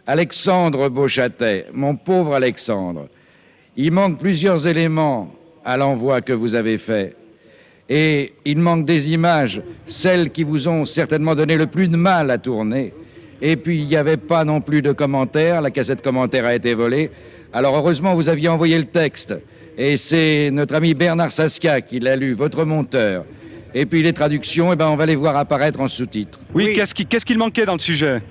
Alexandre Beauchâtet, mon pauvre Alexandre, il manque plusieurs éléments à l'envoi que vous avez fait. Et il manque des images, celles qui vous ont certainement donné le plus de mal à tourner. Et puis, il n'y avait pas non plus de commentaires. La cassette commentaire a été volée. Alors, heureusement, vous aviez envoyé le texte. Et c'est notre ami Bernard Saskia qui l'a lu, votre monteur. Et puis, les traductions, eh ben, on va les voir apparaître en sous-titres. Oui, qu'est-ce qu'il manquait dans le sujet?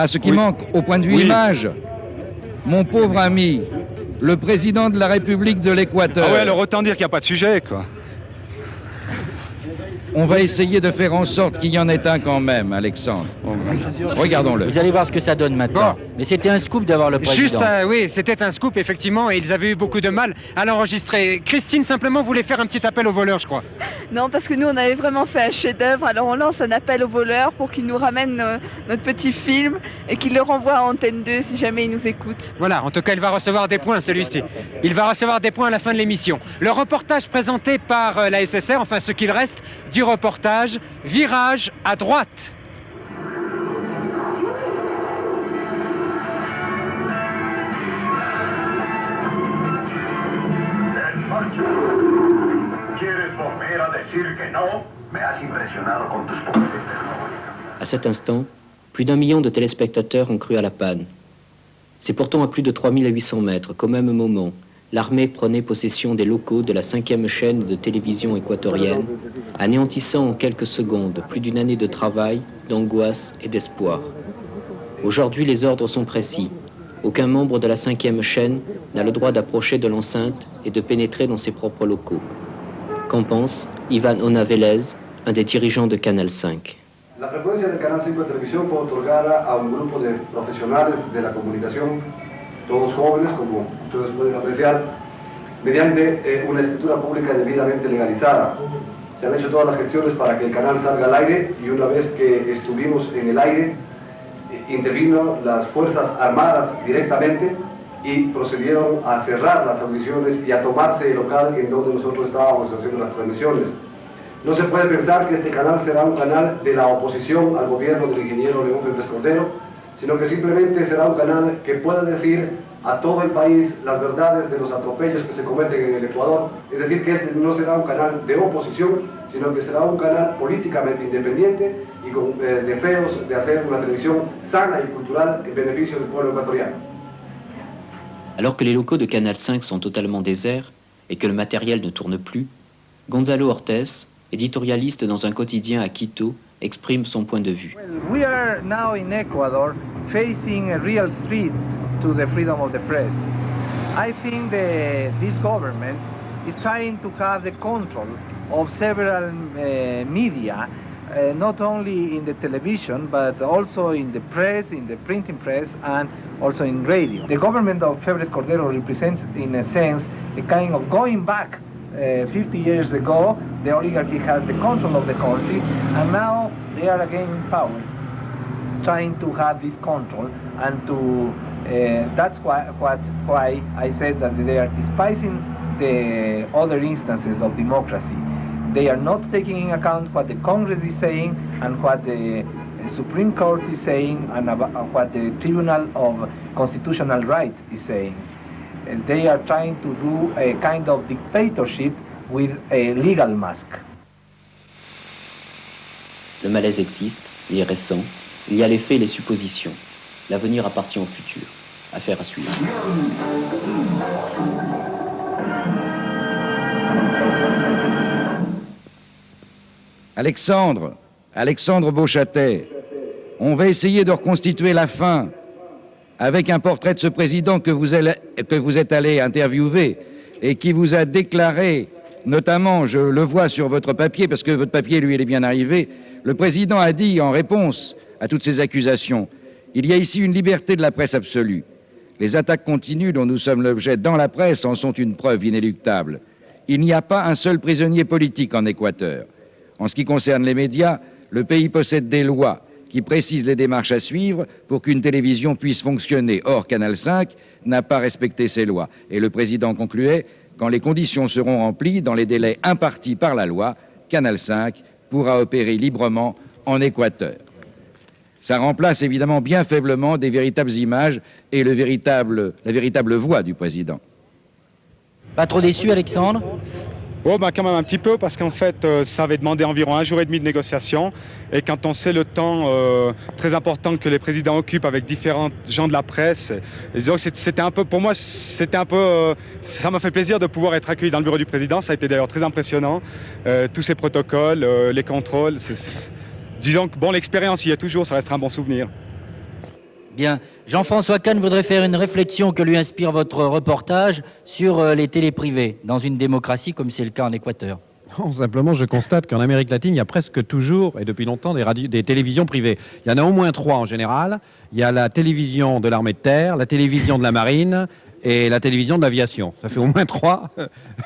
Ce qui manque, au point de vue image, mon pauvre ami, le président de la République de l'Équateur. Ah ouais, alors autant dire qu'il n'y a pas de sujet, quoi. On va essayer de faire en sorte qu'il y en ait un quand même, Alexandre. Regardons-le. Vous allez voir ce que ça donne maintenant. Bon. Mais c'était un scoop d'avoir le président. Juste, oui, c'était un scoop, effectivement, et ils avaient eu beaucoup de mal à l'enregistrer. Christine, simplement, voulait faire un petit appel aux voleurs, je crois. Non, parce que nous, on avait vraiment fait un chef-d'œuvre. Alors, on lance un appel aux voleurs pour qu'ils nous ramènent notre petit film et qu'ils le renvoient à Antenne 2 si jamais ils nous écoutent. Voilà, en tout cas, il va recevoir des points, celui-ci. Il va recevoir des points à la fin de l'émission. Le reportage présenté par la SSR, enfin, ce qu'il reste du reportage, virage à droite. À cet instant, plus d'1 million de téléspectateurs ont cru à la panne. C'est pourtant à plus de 3800 mètres qu'au même moment, l'armée prenait possession des locaux de la 5e chaîne de télévision équatorienne, anéantissant en quelques secondes plus d'une année de travail, d'angoisse et d'espoir. Aujourd'hui, les ordres sont précis. Aucun membre de la 5e chaîne n'a le droit d'approcher de l'enceinte et de pénétrer dans ses propres locaux. Qu'en pense Iván Ona-Vélez, un des dirigeants de Canal 5? La frecuencia de Canal 5 de televisión fue otorgada a un grupo de profesionales de la comunicación, todos jóvenes, como ustedes pueden apreciar, mediante una escritura pública debidamente legalizada. Se han hecho todas las gestiones para que el canal salga al aire y una vez que estuvimos en el aire, intervino las Fuerzas Armadas directamente y procedieron a cerrar las audiciones y a tomarse el local en donde nosotros estábamos haciendo las transmisiones. No se puede pensar que este canal será un canal de la oposición al gobierno del ingeniero León Febres Cordero, sino que simplemente será un canal que pueda decir a todo el país las verdades de los atropellos que se cometen en el Ecuador. Es decir, que este no será un canal de oposición, sino que será un canal políticamente independiente y con deseos de hacer una televisión sana y cultural en beneficio del pueblo ecuatoriano. Alors que les locaux de Canal 5 sont totalement déserts et que le matériel ne tourne plus, Gonzalo Ortiz, éditorialiste dans un quotidien à Quito, exprime son point de vue. Well, we are now in Ecuador facing a real threat to the freedom of the press. I think this government is trying to have the control of several media, not only in the television, but also in the press, in the printing press, and also in radio. The government of Febres Cordero represents, in a sense, a kind of going back 50 years ago. The oligarchy has the control of the country, and now they are again in power, trying to have this control, and to that's why I said that they are despising the other instances of democracy. They are not taking in account what the Congress is saying and what the Supreme Court is saying and what the Tribunal of Constitutional Right is saying. And they are trying to do a kind of dictatorship with a legal mask. Le malaise existe, il est récent, il y a les faits et les suppositions. L'avenir appartient au futur. Affaire à suivre. Alexandre Beauchâtet, on va essayer de reconstituer la fin avec un portrait de ce président que vous êtes allé interviewer et qui vous a déclaré, notamment, je le vois sur votre papier, parce que votre papier, lui, il est bien arrivé, le président a dit en réponse à toutes ces accusations, il y a ici une liberté de la presse absolue. Les attaques continues dont nous sommes l'objet dans la presse en sont une preuve inéluctable. Il n'y a pas un seul prisonnier politique en Équateur. En ce qui concerne les médias, le pays possède des lois qui précisent les démarches à suivre pour qu'une télévision puisse fonctionner. Or, Canal 5 n'a pas respecté ces lois. Et le président concluait, quand les conditions seront remplies dans les délais impartis par la loi, Canal 5 pourra opérer librement en Équateur. Ça remplace évidemment bien faiblement des véritables images et la véritable voix du président. Pas trop déçu, Alexandre? Oh, ben quand même un petit peu, parce qu'en fait, ça avait demandé environ 1 jour et demi de négociation. Et quand on sait le temps très important que les présidents occupent avec différents gens de la presse, disons que c'était un peu, pour moi, c'était un peu, ça m'a fait plaisir de pouvoir être accueilli dans le bureau du président. Ça a été d'ailleurs très impressionnant. Tous ces protocoles, les contrôles. Disons que bon, l'expérience y est toujours, ça restera un bon souvenir. Bien. Jean-François Kahn voudrait faire une réflexion que lui inspire votre reportage sur les télés privées, dans une démocratie comme c'est le cas en Équateur. Non, simplement, je constate qu'en Amérique latine, il y a presque toujours, et depuis longtemps, des télévisions privées. Il y en a au moins 3 en général. Il y a la télévision de l'armée de terre, la télévision de la marine et la télévision de l'aviation. Ça fait au moins 3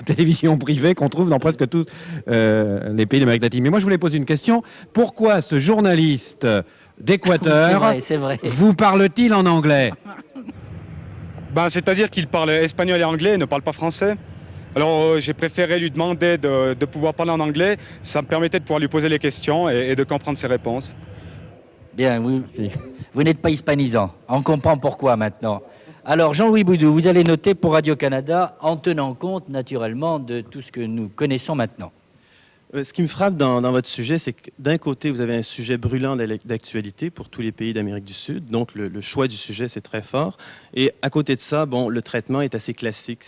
télévisions privées qu'on trouve dans presque tous les pays d'Amérique latine. Mais moi, je voulais poser une question. Pourquoi ce journaliste d'Équateur vous parle-t-il en anglais? Ben, c'est-à-dire qu'il parle espagnol et anglais et ne parle pas français. Alors j'ai préféré lui demander de pouvoir parler en anglais. Ça me permettait de pouvoir lui poser les questions et de comprendre ses réponses. Bien, vous n'êtes pas hispanisant. On comprend pourquoi maintenant. Alors Jean-Louis Boudou, vous allez noter pour Radio-Canada en tenant compte naturellement de tout ce que nous connaissons maintenant. Ce qui me frappe dans votre sujet, c'est que d'un côté, vous avez un sujet brûlant d'actualité pour tous les pays d'Amérique du Sud. Donc, le choix du sujet, c'est très fort. Et à côté de ça, bon, le traitement est assez classique.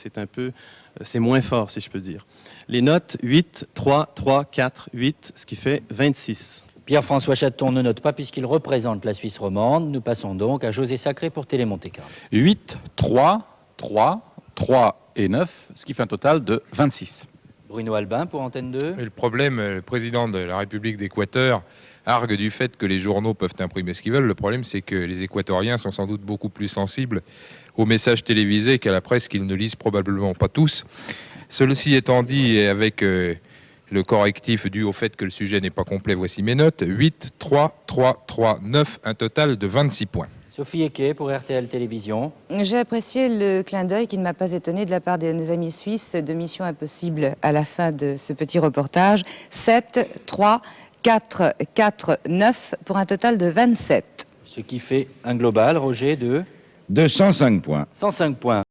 C'est moins fort, si je peux dire. Les notes, 8, 3, 3, 4, 8, ce qui fait 26. Pierre-François Chaton ne note pas puisqu'il représente la Suisse romande. Nous passons donc à José Sacré pour Télé Monte-Carlo. 8, 3, 3, 3 et 9, ce qui fait un total de 26. Bruno Albin pour Antenne 2. Et le problème, le président de la République d'Équateur argue du fait que les journaux peuvent imprimer ce qu'ils veulent. Le problème, c'est que les Équatoriens sont sans doute beaucoup plus sensibles aux messages télévisés qu'à la presse qu'ils ne lisent probablement pas tous. Ceci étant dit, et avec le correctif dû au fait que le sujet n'est pas complet, voici mes notes. 8, 3, 3, 3, 9, un total de 26 points. Sophie Equet pour RTL Télévision. J'ai apprécié le clin d'œil qui ne m'a pas étonné de la part des amis suisses de Mission Impossible à la fin de ce petit reportage. 7, 3, 4, 4, 9 pour un total de 27. Ce qui fait un global, Roger, de 105 points. 105 points.